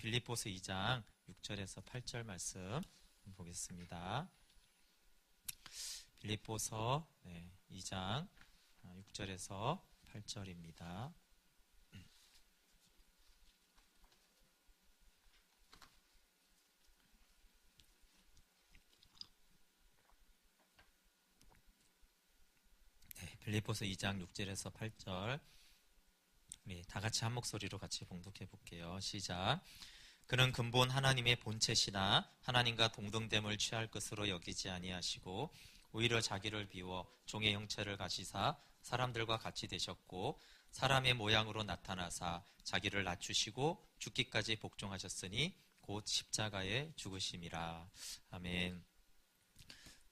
빌립보서 2장 6절에서 8절 말씀 보겠습니다. 빌립보서 2장 6절에서 8절입니다. 빌립보서 2장 6절에서 8절 우리 다 같이 한 목소리로 같이 봉독해 볼게요. 시작. 그는 근본 하나님의 본체시나 하나님과 동등됨을 취할 것으로 여기지 아니하시고 오히려 자기를 비워 종의 형체를 가지사 사람들과 같이 되셨고 사람의 모양으로 나타나사 자기를 낮추시고 죽기까지 복종하셨으니 곧 십자가에 죽으심이라. 아멘.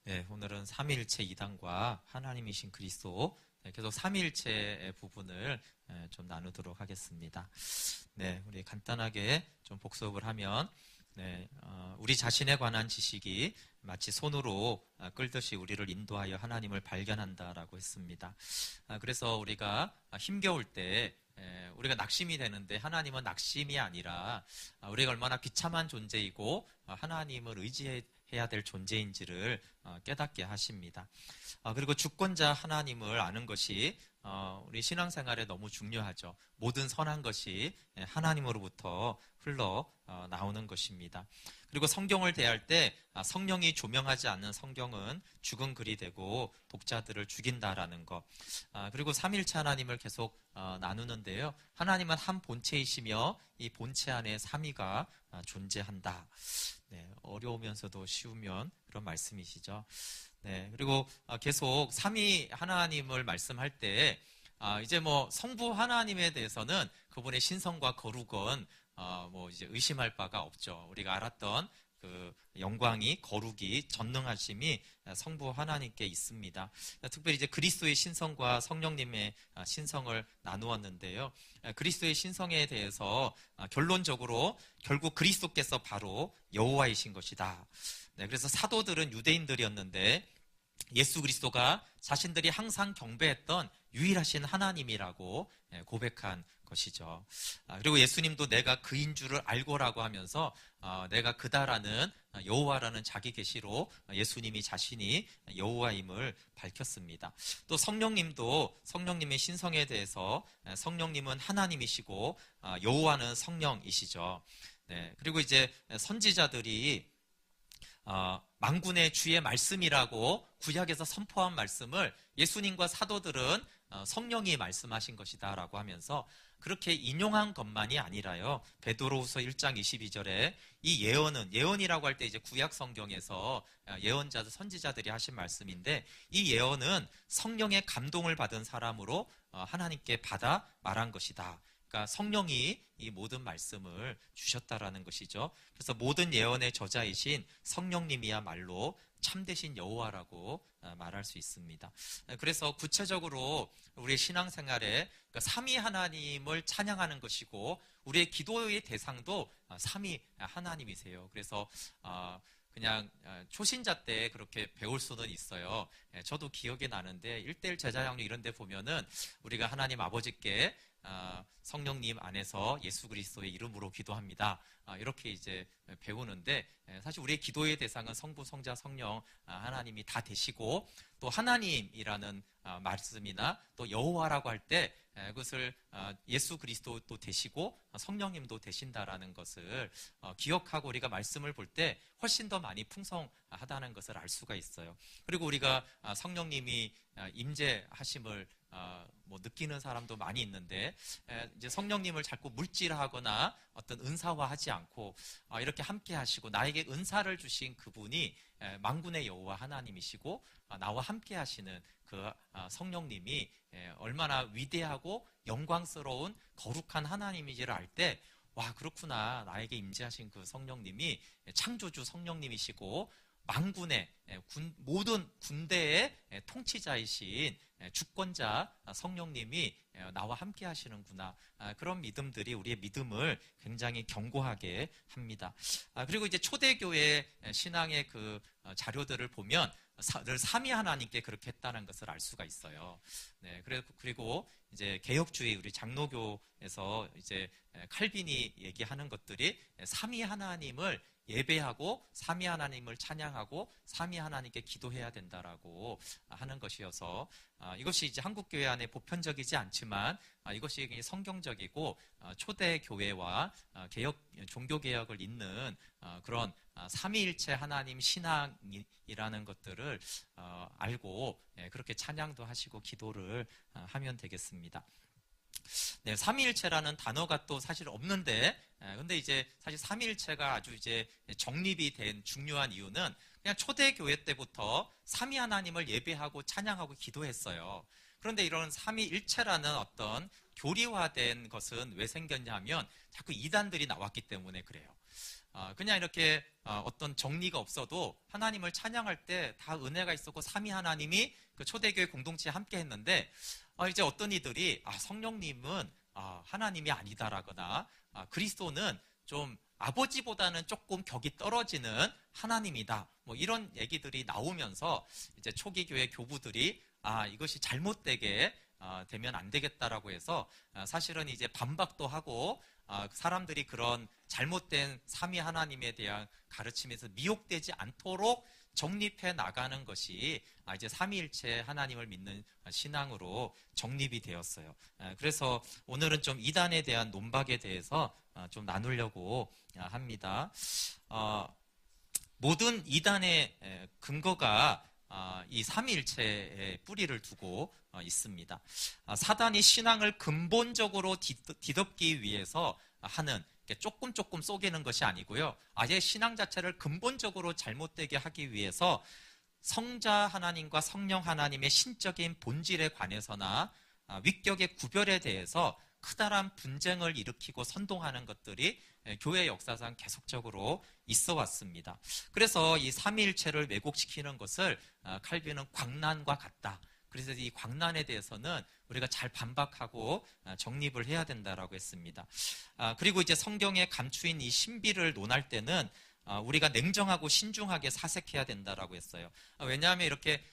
네, 오늘은 삼위일체 이단과 하나님이신 그리스도 계속 삼위일체의 부분을 좀 나누도록 하겠습니다. 네, 우리 간단하게 좀 복습을 하면 우리 자신에 관한 지식이 마치 손으로 끌듯이 우리를 인도하여 하나님을 발견한다라고 했습니다. 그래서 우리가 힘겨울 때 우리가 낙심이 되는데 하나님은 낙심이 아니라 우리가 얼마나 비참한 존재이고 하나님을 의지해야 될 존재인지를 깨닫게 하십니다. 그리고 주권자 하나님을 아는 것이 우리 신앙생활에 너무 중요하죠. 모든 선한 것이 하나님으로부터 흘러 나오는 것입니다. 그리고 성경을 대할 때 성령이 조명하지 않는 성경은 죽은 글이 되고 독자들을 죽인다라는 것. 그리고 삼일체 하나님을 계속 나누는데요. 하나님은 한 본체이시며 이 본체 안에 삼위가 존재한다. 네, 어려우면서도 쉬우면 그런 말씀이시죠. 네, 그리고 계속 삼위 하나님을 말씀할 때 이제 뭐 성부 하나님에 대해서는 그분의 신성과 거룩은 이제 의심할 바가 없죠. 우리가 알았던 그 영광이, 거룩이, 전능하심이 성부 하나님께 있습니다. 특별히 이제 그리스도의 신성과 성령님의 신성을 나누었는데요. 그리스도의 신성에 대해서 결론적으로 결국 그리스도께서 바로 여호와이신 것이다. 네, 그래서 사도들은 유대인들이었는데 예수 그리스도가 자신들이 항상 경배했던 유일하신 하나님이라고 고백한 것이죠. 그리고 예수님도 내가 그인 줄을 알고라고 하면서 내가 그다라는 여호와라는 자기 계시로 예수님이 자신이 여호와임을 밝혔습니다. 또 성령님도 성령님의 신성에 대해서 성령님은 하나님이시고 여호와는 성령이시죠. 네, 그리고 이제 선지자들이 만군의 주의 말씀이라고 구약에서 선포한 말씀을 예수님과 사도들은 성령이 말씀하신 것이다 라고 하면서 그렇게 인용한 것만이 아니라요. 베드로후서 1장 22절에 이 예언이라고 할 때 이제 구약 성경에서 예언자들, 선지자들이 하신 말씀인데 이 예언은 성령의 감동을 받은 사람으로 하나님께 받아 말한 것이다. 그러니까 성령이 이 모든 말씀을 주셨다라는 것이죠. 그래서 모든 예언의 저자이신 성령님이야말로 참되신 여호와라고 말할 수 있습니다. 그래서 구체적으로 우리의 신앙생활에 삼위 하나님을 찬양하는 것이고 우리의 기도의 대상도 삼위 하나님이세요. 그래서 그냥 초신자 때 그렇게 배울 수는 있어요. 저도 기억이 나는데 1:1 제자양육 이런 데 보면은 우리가 하나님 아버지께 성령님 안에서 예수 그리스도의 이름으로 기도합니다. 이렇게 이제 배우는데 사실 우리의 기도의 대상은 성부, 성자, 성령 하나님이 다 되시고 또 하나님이라는 말씀이나 또 여호와라고 할 때 그것을 예수 그리스도도 되시고 성령님도 되신다라는 것을 기억하고 우리가 말씀을 볼 때 훨씬 더 많이 풍성하다는 것을 알 수가 있어요. 그리고 우리가 성령님이 임재하심을 느끼는 사람도 많이 있는데 이제 성령님을 자꾸 물질하거나 어떤 은사화하지 않고 이렇게 함께 하시고 나에게 은사를 주신 그분이 만군의 여호와 하나님이시고 나와 함께 하시는 그 성령님이 얼마나 위대하고 영광스러운 거룩한 하나님이지를 알 때 와, 그렇구나. 나에게 임재하신 그 성령님이 창조주 성령님이시고 만군의 모든 군대의 통치자이신 주권자 성령님이 나와 함께 하시는구나. 그런 믿음들이 우리의 믿음을 굉장히 견고하게 합니다. 그리고 이제 초대교회 신앙의 그 자료들을 보면 늘 삼위 하나님께 그렇게 했다는 것을 알 수가 있어요. 네, 그리고 이제 개혁주의 우리 장로교에서 이제 칼빈이 얘기하는 것들이 삼위 하나님을 예배하고 삼위 하나님을 찬양하고 삼위 하나님께 기도해야 된다라고 하는 것이어서 이것이 이제 한국 교회 안에 보편적이지 않지만 이것이 굉장히 성경적이고 초대 교회와 개혁 종교 개혁을 잇는 그런 삼위일체 하나님 신앙이라는 것들을 알고 그렇게 찬양도 하시고 기도를 하면 되겠습니다. 네, 삼위일체라는 단어가 또 사실 없는데, 근데 이제 사실 삼위일체가 아주 이제 정립이 된 중요한 이유는 그냥 초대교회 때부터 삼위 하나님을 예배하고 찬양하고 기도했어요. 그런데 이런 삼위일체라는 어떤 교리화된 것은 왜 생겼냐 하면 자꾸 이단들이 나왔기 때문에 그래요. 그냥 이렇게 어떤 정리가 없어도 하나님을 찬양할 때 다 은혜가 있었고 삼위 하나님이 그 초대교회 공동체에 함께 했는데 이제 어떤 이들이 성령님은 하나님이 아니다라거나 그리스도는 좀 아버지보다는 조금 격이 떨어지는 하나님이다. 뭐 이런 얘기들이 나오면서 이제 초기 교회 교부들이 이것이 잘못되게 되면 안 되겠다라고 해서 사실은 이제 반박도 하고 사람들이 그런 잘못된 삼위 하나님에 대한 가르침에서 미혹되지 않도록 정립해 나가는 것이 이제 삼위일체 하나님을 믿는 신앙으로 정립이 되었어요. 그래서 오늘은 좀 이단에 대한 논박에 대해서 좀 나누려고 합니다. 모든 이단의 근거가 이 삼위일체의 뿌리를 두고 있습니다. 사단이 신앙을 근본적으로 뒤덮기 위해서 하는 조금 속이는 것이 아니고요. 아예 신앙 자체를 근본적으로 잘못되게 하기 위해서 성자 하나님과 성령 하나님의 신적인 본질에 관해서나 위격의 구별에 대해서 크다란 분쟁을 일으키고 선동하는 것들이 교회 역사상 계속적으로 있어 왔습니다. 그래서 이 삼위일체를 왜곡시키는 것을 칼빈은 광난과 같다. 그래서 이 광난에 대해서는 우리가 잘 반박하고 정립을 해야 된다라고 했습니다. 그리고 이제 성경에 감추인 이 신비를 논할 때는 우리가 냉정하고 신중하게 사색해야 된다라고 했어요. 왜냐하면 이렇게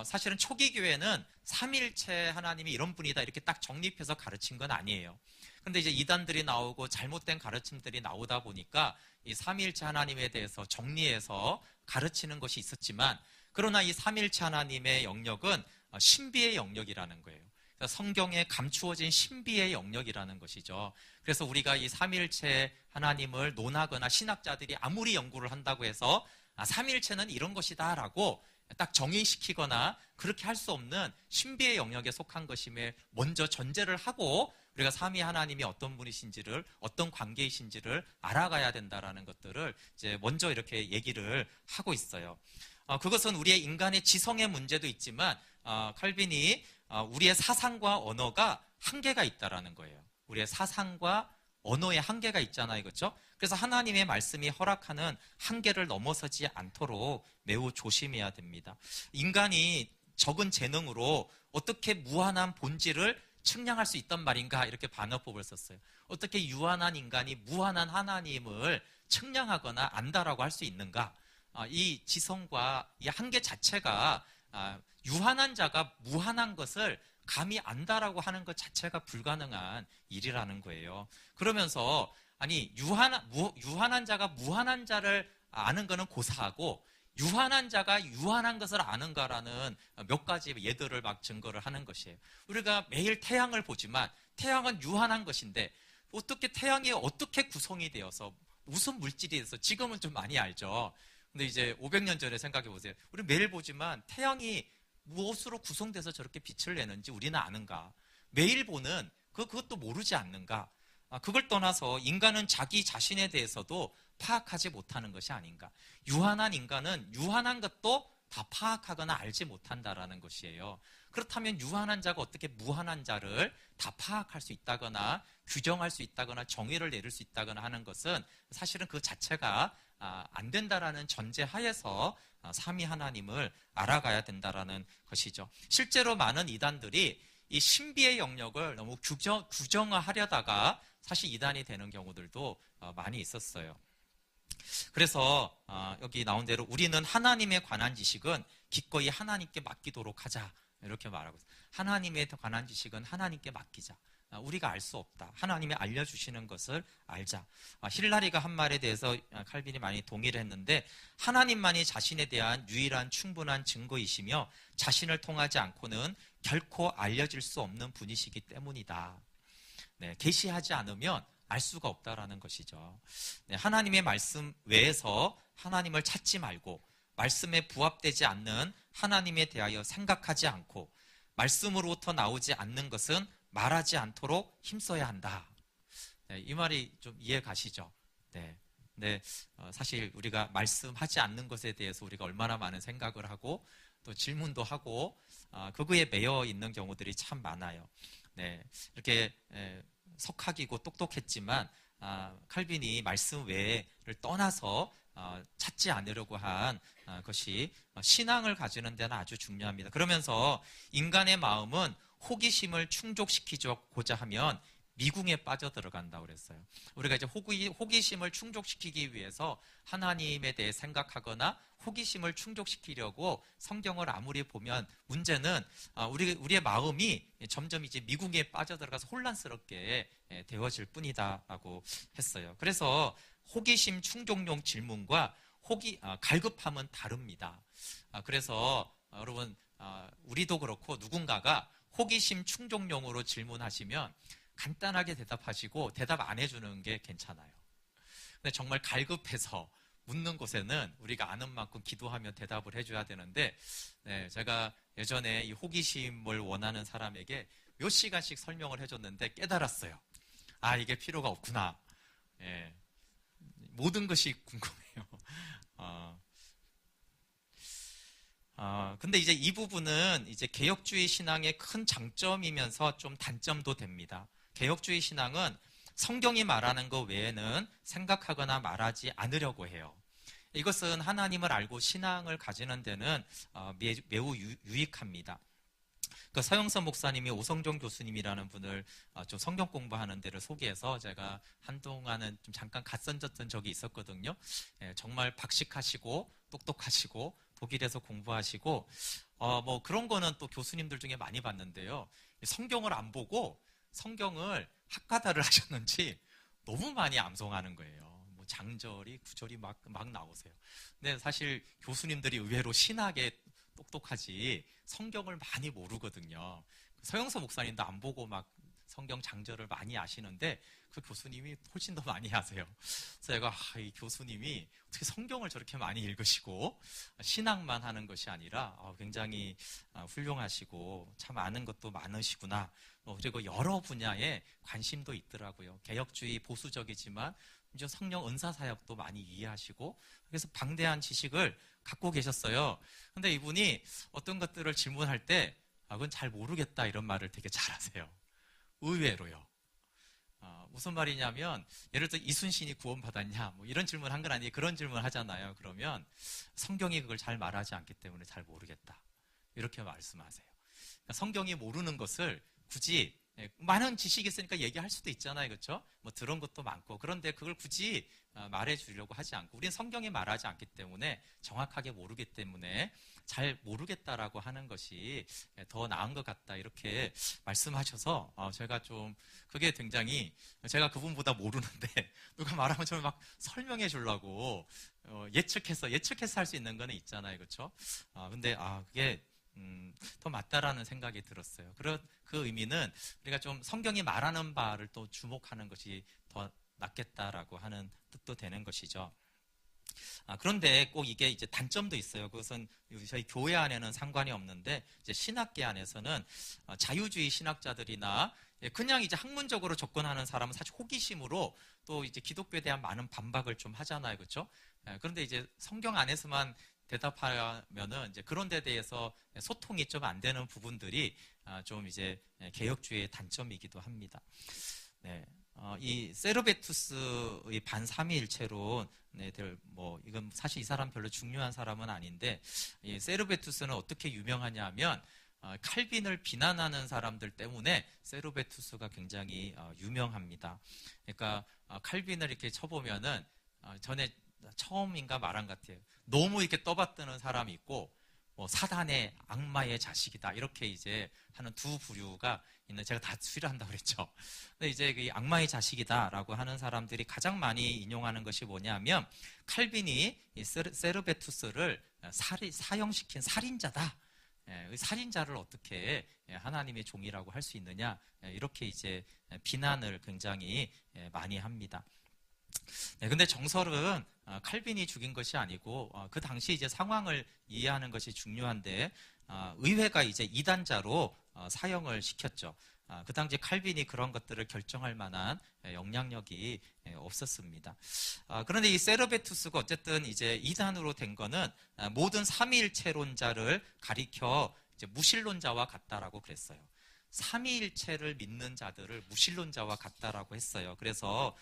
사실은 초기 교회는 삼위일체 하나님이 이런 분이다 이렇게 딱 정립해서 가르친 건 아니에요. 근데 이제 이단들이 나오고 잘못된 가르침들이 나오다 보니까 이 삼위일체 하나님에 대해서 정리해서 가르치는 것이 있었지만, 그러나 이 삼위일체 하나님의 영역은 신비의 영역이라는 거예요. 성경에 감추어진 신비의 영역이라는 것이죠. 그래서 우리가 이 삼위일체 하나님을 논하거나 신학자들이 아무리 연구를 한다고 해서 삼위일체는 이런 것이다 라고 딱 정의시키거나 그렇게 할 수 없는 신비의 영역에 속한 것임에 먼저 전제를 하고 우리가 삼위 하나님이 어떤 분이신지를, 어떤 관계이신지를 알아가야 된다라는 것들을 이제 먼저 이렇게 얘기를 하고 있어요. 그것은 우리의 인간의 지성의 문제도 있지만 칼빈이 우리의 사상과 언어가 한계가 있다라는 거예요. 우리의 사상과 언어에 한계가 있잖아요, 그렇죠? 그래서 하나님의 말씀이 허락하는 한계를 넘어서지 않도록 매우 조심해야 됩니다. 인간이 적은 재능으로 어떻게 무한한 본질을 측량할 수 있단 말인가, 이렇게 반어법을 썼어요. 어떻게 유한한 인간이 무한한 하나님을 측량하거나 안다라고 할 수 있는가? 이 지성과 이 한계 자체가 유한한 자가 무한한 것을 감히 안다라고 하는 것 자체가 불가능한 일이라는 거예요. 그러면서 유한한 자가 무한한 자를 아는 것은 고사하고 유한한 자가 유한한 것을 아는가라는 몇 가지 예들을 막 증거를 하는 것이에요. 우리가 매일 태양을 보지만 태양은 유한한 것인데 어떻게 태양이 어떻게 구성이 되어서 무슨 물질이 돼서 지금은 좀 많이 알죠. 근데 이제 500년 전에 생각해 보세요. 우리 매일 보지만 태양이 무엇으로 구성돼서 저렇게 빛을 내는지 우리는 아는가? 매일 보는 그것도 모르지 않는가? 그걸 떠나서 인간은 자기 자신에 대해서도 파악하지 못하는 것이 아닌가? 유한한 인간은 유한한 것도 다 파악하거나 알지 못한다라는 것이에요. 그렇다면 유한한 자가 어떻게 무한한 자를 다 파악할 수 있다거나 규정할 수 있다거나 정의를 내릴 수 있다거나 하는 것은 사실은 그 자체가 안 된다라는 전제 하에서 삼위 하나님을 알아가야 된다라는 것이죠. 실제로 많은 이단들이 이 신비의 영역을 너무 규정화하려다가 사실 이단이 되는 경우들도 많이 있었어요. 그래서 여기 나온 대로 우리는 하나님에 관한 지식은 기꺼이 하나님께 맡기도록 하자. 이렇게 말하고 있어요. 하나님에 관한 지식은 하나님께 맡기자. 우리가 알 수 없다. 하나님이 알려주시는 것을 알자. 힐라리가 한 말에 대해서 칼빈이 많이 동의를 했는데, 하나님만이 자신에 대한 유일한 충분한 증거이시며 자신을 통하지 않고는 결코 알려질 수 없는 분이시기 때문이다. 네, 계시하지 않으면 알 수가 없다라는 것이죠. 네, 하나님의 말씀 외에서 하나님을 찾지 말고, 말씀에 부합되지 않는 하나님에 대하여 생각하지 않고, 말씀으로부터 나오지 않는 것은 말하지 않도록 힘써야 한다. 네, 이 말이 좀 이해 가시죠? 네. 근데 사실 우리가 말씀하지 않는 것에 대해서 우리가 얼마나 많은 생각을 하고 또 질문도 하고 그거에 매여 있는 경우들이 참 많아요. 네, 이렇게 석학이고 똑똑했지만 칼빈이 말씀 외를 떠나서 찾지 않으려고 한 것이 신앙을 가지는 데는 아주 중요합니다. 그러면서 인간의 마음은 호기심을 충족시키고자 하면 미궁에 빠져들어간다고 그랬어요. 우리가 이제 호기심을 충족시키기 위해서 하나님에 대해 생각하거나 호기심을 충족시키려고 성경을 아무리 보면 문제는 우리의 마음이 점점 이제 미궁에 빠져들어가서 혼란스럽게 되어질 뿐이다라고 했어요. 그래서 호기심 충족용 질문과 갈급함은 다릅니다. 그래서 여러분 우리도 그렇고 누군가가 호기심 충족용으로 질문하시면 간단하게 대답하시고 대답 안 해주는 게 괜찮아요. 근데 정말 갈급해서 묻는 곳에는 우리가 아는 만큼 기도하며 대답을 해줘야 되는데, 네, 제가 예전에 이 호기심을 원하는 사람에게 몇 시간씩 설명을 해줬는데 깨달았어요. 이게 필요가 없구나. 예, 모든 것이 궁금해요. 근데 이제 이 부분은 이제 개혁주의 신앙의 큰 장점이면서 좀 단점도 됩니다. 개혁주의 신앙은 성경이 말하는 것 외에는 생각하거나 말하지 않으려고 해요. 이것은 하나님을 알고 신앙을 가지는 데는 매우 유익합니다. 그 서영선 목사님이 오성종 교수님이라는 분을 좀 성경 공부하는 데를 소개해서 제가 한동안은 좀 잠깐 갔었던 적이 있었거든요. 정말 박식하시고 똑똑하시고 독일에서 공부하시고 뭐 그런 거는 또 교수님들 중에 많이 봤는데요. 성경을 안 보고 성경을 학가다를 하셨는지 너무 많이 암송하는 거예요. 뭐 장절이 구절이 막 나오세요. 근데 사실 교수님들이 의외로 신학에 똑똑하지 성경을 많이 모르거든요. 서영서 목사님도 안 보고 막 성경 장절을 많이 아시는데 그 교수님이 훨씬 더 많이 아세요. 그래서 제가 이 교수님이 어떻게 성경을 저렇게 많이 읽으시고 신학만 하는 것이 아니라 굉장히 훌륭하시고 참 아는 것도 많으시구나. 그리고 여러 분야에 관심도 있더라고요. 개혁주의 보수적이지만 이제 성령 은사 사역도 많이 이해하시고 그래서 방대한 지식을 갖고 계셨어요. 근데 이분이 어떤 것들을 질문할 때 그건 잘 모르겠다 이런 말을 되게 잘하세요. 의외로요. 무슨 말이냐면 예를 들어 이순신이 구원받았냐 뭐 이런 질문 한 건 아니에요. 그런 질문 하잖아요. 그러면 성경이 그걸 잘 말하지 않기 때문에 잘 모르겠다 이렇게 말씀하세요. 그러니까 성경이 모르는 것을 굳이 많은 지식이 있으니까 얘기할 수도 있잖아요. 그렇죠? 뭐 들은 것도 많고 그런데 그걸 굳이 말해주려고 하지 않고 우리는 성경이 말하지 않기 때문에 정확하게 모르기 때문에 잘 모르겠다라고 하는 것이 더 나은 것 같다 이렇게 말씀하셔서 제가 좀 그게 굉장히 제가 그분보다 모르는데 누가 말하면 저는 막 설명해 주려고 예측해서 할 수 있는 거는 있잖아요. 그렇죠? 근데 그게 더 맞다라는 생각이 들었어요. 그 의미는 우리가 좀 성경이 말하는 바를 또 주목하는 것이 더 낫겠다라고 하는 뜻도 되는 것이죠. 그런데 꼭 이게 이제 단점도 있어요. 그것은 저희 교회 안에는 상관이 없는데 이제 신학계 안에서는 자유주의 신학자들이나 그냥 이제 학문적으로 접근하는 사람은 사실 호기심으로 또 이제 기독교에 대한 많은 반박을 좀 하잖아요. 그렇죠? 그런데 이제 성경 안에서만 대답하면은 이제 그런 데 대해서 소통이 좀 안 되는 부분들이 좀 이제 개혁주의의 단점이기도 합니다. 네. 이 세르베투스의 반삼위일체론, 뭐 이건 사실 이 사람 별로 중요한 사람은 아닌데 이 세르베투스는 어떻게 유명하냐면 칼빈을 비난하는 사람들 때문에 세르베투스가 굉장히 유명합니다. 그러니까 칼빈을 이렇게 쳐보면은 전에 처음인가 말한 것 같아요. 너무 이렇게 떠받드는 사람이 있고 뭐 사단의 악마의 자식이다 이렇게 이제 하는 두 부류가 있는, 제가 다 수일한다고 그랬죠. 근데 이제 그 악마의 자식이다라고 하는 사람들이 가장 많이 인용하는 것이 뭐냐면 칼빈이 이 세르베투스를 사형시킨 살인자다. 살인자를 어떻게 하나님의 종이라고 할 수 있느냐, 이렇게 이제 비난을 굉장히 많이 합니다. 근데 정설은 칼빈이 죽인 것이 아니고 그 당시 이제 상황을 이해하는 것이 중요한데 의회가 이제 이단자로 사형을 시켰죠. 그 당시 칼빈이 그런 것들을 결정할 만한 영향력이 없었습니다. 그런데 이 세르베투스가 어쨌든 이제 이단으로 된 거는 모든 삼위일체론자를 가리켜 이제 무신론자와 같다라고 그랬어요. 삼위일체를 믿는 자들을 무신론자와 같다라고 했어요. 그래서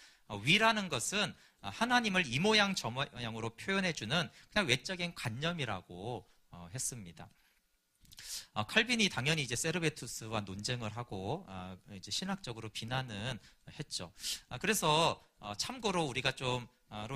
위라는 것은 하나님을 이 모양 저 모양으로 표현해주는 그냥 외적인 관념이라고 했습니다. 칼빈이 당연히 이제 세르베투스와 논쟁을 하고 이제 신학적으로 비난은 했죠. 그래서 참고로 우리가 좀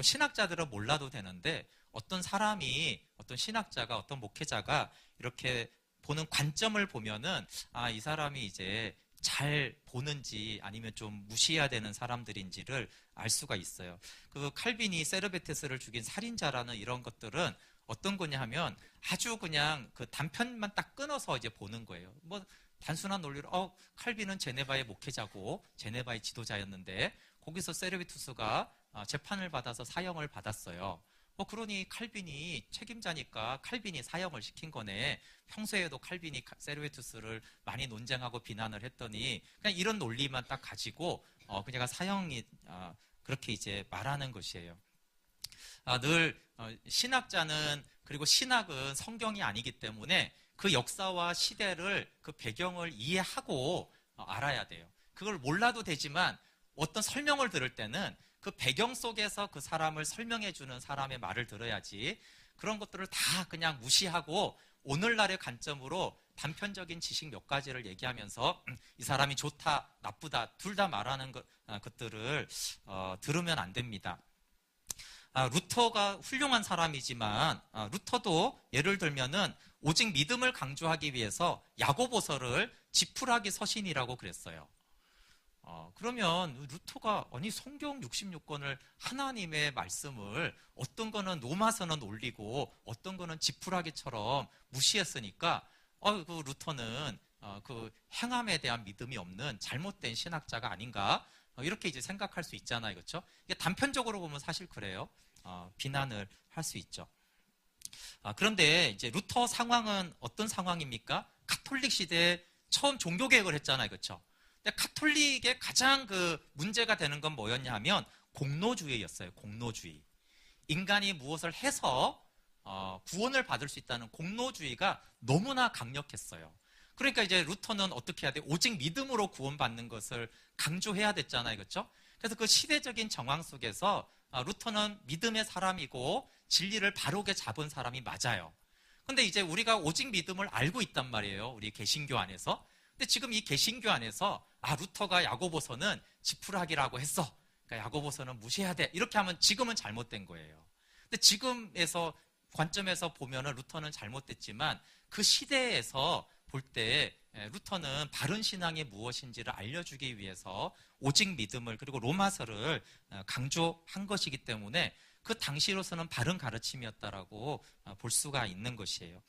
신학자들은 몰라도 되는데 어떤 사람이, 어떤 신학자가, 어떤 목회자가 이렇게 보는 관점을 보면은 이 사람이 이제 잘 보는지 아니면 좀 무시해야 되는 사람들인지를 알 수가 있어요. 그 칼빈이 세르베투스를 죽인 살인자라는 이런 것들은 어떤 거냐 하면 아주 그냥 그 단편만 딱 끊어서 이제 보는 거예요. 뭐 단순한 논리로 칼빈은 제네바의 목회자고 제네바의 지도자였는데 거기서 세르베투스가 재판을 받아서 사형을 받았어요. 그러니 칼빈이 책임자니까 칼빈이 사형을 시킨 거네. 평소에도 칼빈이 세르베투스를 많이 논쟁하고 비난을 했더니 그냥 이런 논리만 딱 가지고 그냥 사형이 그렇게 이제 말하는 것이에요. 늘 신학자는, 그리고 신학은 성경이 아니기 때문에 그 역사와 시대를, 그 배경을 이해하고 알아야 돼요. 그걸 몰라도 되지만 어떤 설명을 들을 때는 그 배경 속에서 그 사람을 설명해 주는 사람의 말을 들어야지, 그런 것들을 다 그냥 무시하고 오늘날의 관점으로 단편적인 지식 몇 가지를 얘기하면서 이 사람이 좋다, 나쁘다 둘 다 말하는 것들을 들으면 안 됩니다. 루터가 훌륭한 사람이지만 루터도 예를 들면은 오직 믿음을 강조하기 위해서 야고보서를 지푸라기 서신이라고 그랬어요. 그러면 루터가 아니 성경 66권을 하나님의 말씀을 어떤 거는 로마서는 올리고 어떤 거는 지푸라기처럼 무시했으니까 그 루터는 그 행함에 대한 믿음이 없는 잘못된 신학자가 아닌가, 이렇게 이제 생각할 수 있잖아요, 그렇죠? 이게 단편적으로 보면 사실 그래요. 비난을 할 수 있죠. 그런데 이제 루터 상황은 어떤 상황입니까? 가톨릭 시대에 처음 종교개혁을 했잖아요, 그렇죠? 근데 가톨릭의 가장 그 문제가 되는 건 뭐였냐 하면 공로주의였어요. 공로주의. 인간이 무엇을 해서 구원을 받을 수 있다는 공로주의가 너무나 강력했어요. 그러니까 이제 루터는 어떻게 해야 돼? 오직 믿음으로 구원받는 것을 강조해야 됐잖아요, 그렇죠? 그래서 그 시대적인 정황 속에서 루터는 믿음의 사람이고 진리를 바르게 잡은 사람이 맞아요. 근데 이제 우리가 오직 믿음을 알고 있단 말이에요, 우리 개신교 안에서. 근데 지금 이 개신교 안에서 루터가 야고보서는 지푸라기라고 했어, 그러니까 야고보서는 무시해야 돼, 이렇게 하면 지금은 잘못된 거예요. 근데 지금에서 관점에서 보면은 루터는 잘못됐지만 그 시대에서 볼 때 루터는 바른 신앙이 무엇인지를 알려주기 위해서 오직 믿음을, 그리고 로마서를 강조한 것이기 때문에 그 당시로서는 바른 가르침이었다라고 볼 수가 있는 것이에요.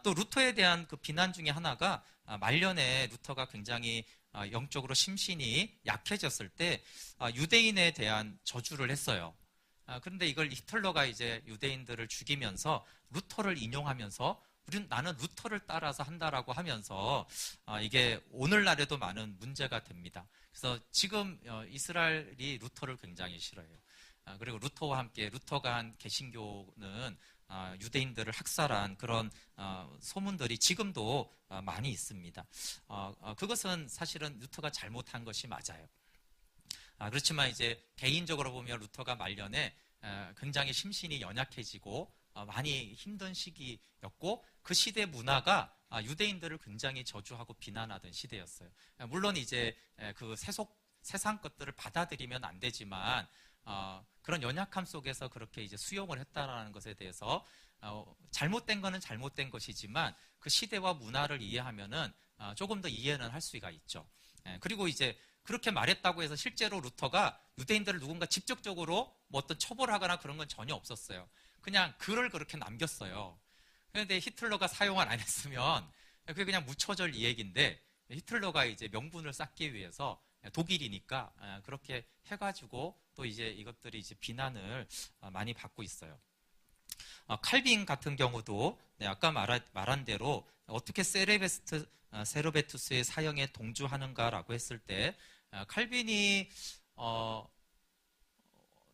또 루터에 대한 그 비난 중에 하나가 말년에 루터가 굉장히 영적으로 심신이 약해졌을 때 유대인에 대한 저주를 했어요. 그런데 이걸 히틀러가 이제 유대인들을 죽이면서 루터를 인용하면서 나는 루터를 따라서 한다라고 하면서 이게 오늘날에도 많은 문제가 됩니다. 그래서 지금 이스라엘이 루터를 굉장히 싫어해요. 그리고 루터와 함께 루터가 한 개신교는 유대인들을 학살한 그런 소문들이 지금도 많이 있습니다. 그것은 사실은 루터가 잘못한 것이 맞아요. 그렇지만 이제 개인적으로 보면 루터가 말년에 굉장히 심신이 연약해지고 많이 힘든 시기였고 그 시대 문화가 유대인들을 굉장히 저주하고 비난하던 시대였어요. 물론 이제 그 세상 것들을 받아들이면 안 되지만 그런 연약함 속에서 그렇게 이제 수용을 했다라는 것에 대해서 잘못된 거는 잘못된 것이지만 그 시대와 문화를 이해하면은 조금 더 이해는 할 수가 있죠. 그리고 이제 그렇게 말했다고 해서 실제로 루터가 유대인들을 누군가 직접적으로 뭐 어떤 처벌하거나 그런 건 전혀 없었어요. 그냥 글을 그렇게 남겼어요. 그런데 히틀러가 사용을 안 했으면 그게 그냥 묻혀질 이 얘기인데, 히틀러가 이제 명분을 쌓기 위해서 독일이니까 그렇게 해가지고 또 이제 이것들이 이제 비난을 많이 받고 있어요. 칼빈 같은 경우도 아까 말한 대로 어떻게 세르베투스의 사형에 동조하는가라고 했을 때 칼빈이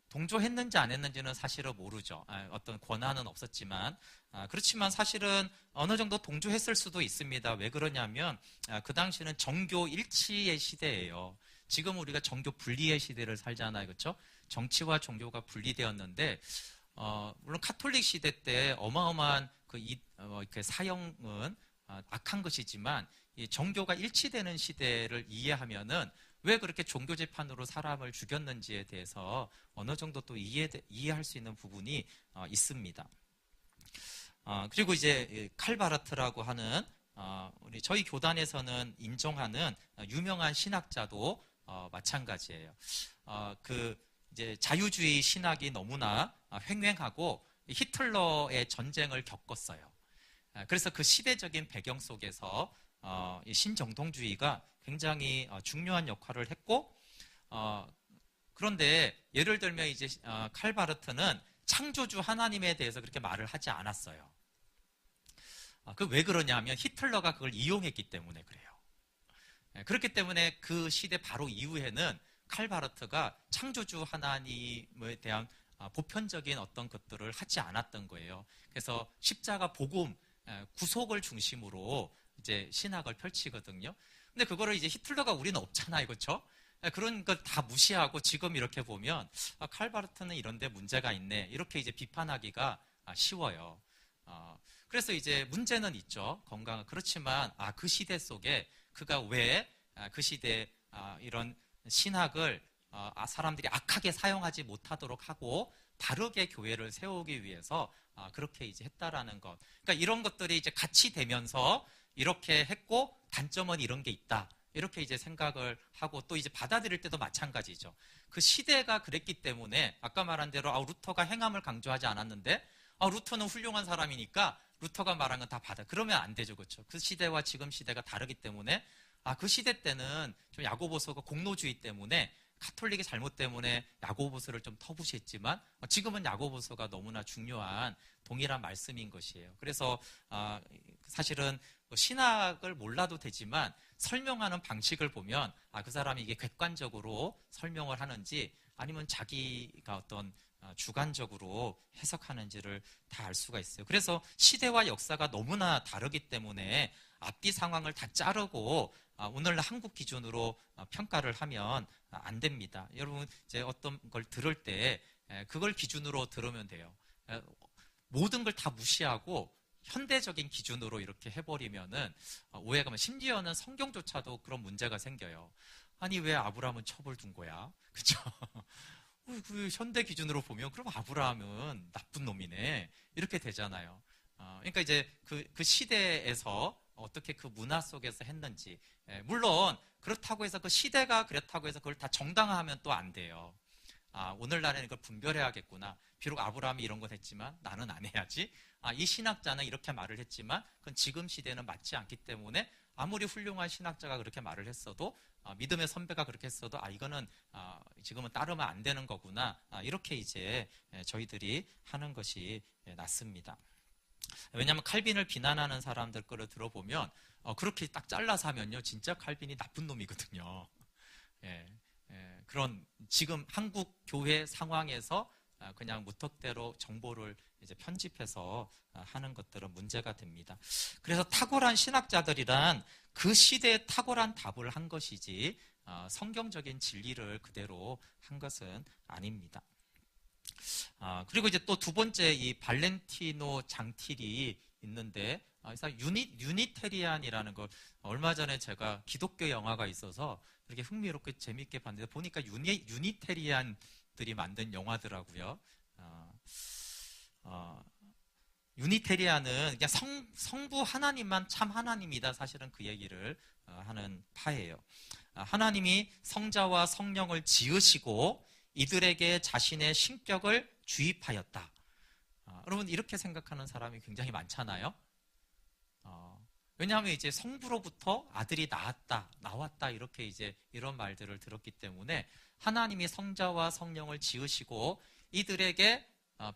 동조했는지 안 했는지는 사실은 모르죠. 어떤 권한은 없었지만 그렇지만 사실은 어느 정도 동조했을 수도 있습니다. 왜 그러냐면 그 당시는 정교 일치의 시대예요. 지금 우리가 정교 분리의 시대를 살잖아요. 그렇죠? 정치와 종교가 분리되었는데 물론 카톨릭 시대 때 어마어마한 그 사형은 악한 것이지만 이 정교가 일치되는 시대를 이해하면은 왜 그렇게 종교 재판으로 사람을 죽였는지에 대해서 어느 정도 또 이해할 수 있는 부분이 있습니다. 그리고 이제 칼바르트라고 하는 우리 저희 교단에서는 인정하는 유명한 신학자도 마찬가지예요. 그 이제 자유주의 신학이 너무나 횡행하고 히틀러의 전쟁을 겪었어요. 그래서 그 시대적인 배경 속에서 이 신정통주의가 굉장히 중요한 역할을 했고, 그런데 예를 들면 이제 칼바르트는 창조주 하나님에 대해서 그렇게 말을 하지 않았어요. 그 왜 그러냐면 히틀러가 그걸 이용했기 때문에 그래요. 그렇기 때문에 그 시대 바로 이후에는 칼바르트가 창조주 하나님에 대한 보편적인 어떤 것들을 하지 않았던 거예요. 그래서 십자가 복음, 구속을 중심으로 이제 신학을 펼치거든요. 근데 그거를 이제 히틀러가 우리는 없잖아요. 그렇죠? 그런 걸 다 무시하고 지금 이렇게 보면 칼바르트는 이런데 문제가 있네. 이렇게 이제 비판하기가 쉬워요. 그래서 이제 문제는 있죠. 그렇지만 그 시대 속에 그가 왜 그 시대 이런 신학을 사람들이 악하게 사용하지 못하도록 하고 바르게 교회를 세우기 위해서 그렇게 이제 했다라는 것. 그러니까 이런 것들이 이제 같이 되면서 이렇게 했고 단점은 이런 게 있다. 이렇게 이제 생각을 하고 또 이제 받아들일 때도 마찬가지죠. 그 시대가 그랬기 때문에 아까 말한 대로 루터가 행함을 강조하지 않았는데 루터는 훌륭한 사람이니까 루터가 말한 건 다 받아. 그러면 안 되죠. 그렇죠? 그 시대와 지금 시대가 다르기 때문에 그 시대 때는 좀 야고보서가 공로주의 때문에 카톨릭의 잘못 때문에 야고보서를 좀 터부시했지만 지금은 야고보서가 너무나 중요한 동일한 말씀인 것이에요. 그래서 사실은 신학을 몰라도 되지만 설명하는 방식을 보면 그 사람이 이게 객관적으로 설명을 하는지 아니면 자기가 어떤 주관적으로 해석하는지를 다 알 수가 있어요. 그래서 시대와 역사가 너무나 다르기 때문에 앞뒤 상황을 다 자르고 오늘날 한국 기준으로 평가를 하면 안 됩니다. 여러분 이제 어떤 걸 들을 때 그걸 기준으로 들으면 돼요. 모든 걸 다 무시하고 현대적인 기준으로 이렇게 해버리면은 오해가 면 심지어는 성경조차도 그런 문제가 생겨요. 아니 왜 아브라함은 첩을 둔 거야? 그렇죠? 그 현대 기준으로 보면 그럼 아브라함은 나쁜 놈이네 이렇게 되잖아요. 그러니까 이제 그 시대에서 어떻게 그 문화 속에서 했는지 물론 그렇다고 해서 그 시대가 그렇다고 해서 그걸 다 정당화하면 또 안 돼요. 오늘날에는 그걸 분별해야겠구나. 비록 아브라함이 이런 건 했지만 나는 안 해야지. 이 신학자는 이렇게 말을 했지만 그건 지금 시대는 맞지 않기 때문에 아무리 훌륭한 신학자가 그렇게 말을 했어도 믿음의 선배가 그렇게 했어도 이거는 지금은 따르면 안 되는 거구나. 이렇게 이제 저희들이 하는 것이 낫습니다. 왜냐하면 칼빈을 비난하는 사람들 거를 들어보면 그렇게 딱 잘라서 하면요 진짜 칼빈이 나쁜 놈이거든요. 그런 지금 한국 교회 상황에서 그냥 무턱대로 정보를 이제 편집해서 하는 것들은 문제가 됩니다. 그래서 탁월한 신학자들이란 그 시대에 탁월한 답을 한 것이지 성경적인 진리를 그대로 한 것은 아닙니다. 그리고 이제 또 두 번째 이 발렌티노 장틸이 있는데 유니테리안이라는 걸 얼마 전에 제가 기독교 영화가 있어서 이렇게 흥미롭게 재밌게 봤는데 보니까 유니테리안들이 만든 영화더라고요. 유니테리아는 그냥 성부 하나님만 참 하나님이다. 사실은 그 얘기를 하는 파예요. 하나님이 성자와 성령을 지으시고 이들에게 자신의 신격을 주입하였다. 여러분 이렇게 생각하는 사람이 굉장히 많잖아요. 왜냐하면 이제 성부로부터 아들이 나왔다 이렇게 이제 이런 말들을 들었기 때문에 하나님이 성자와 성령을 지으시고 이들에게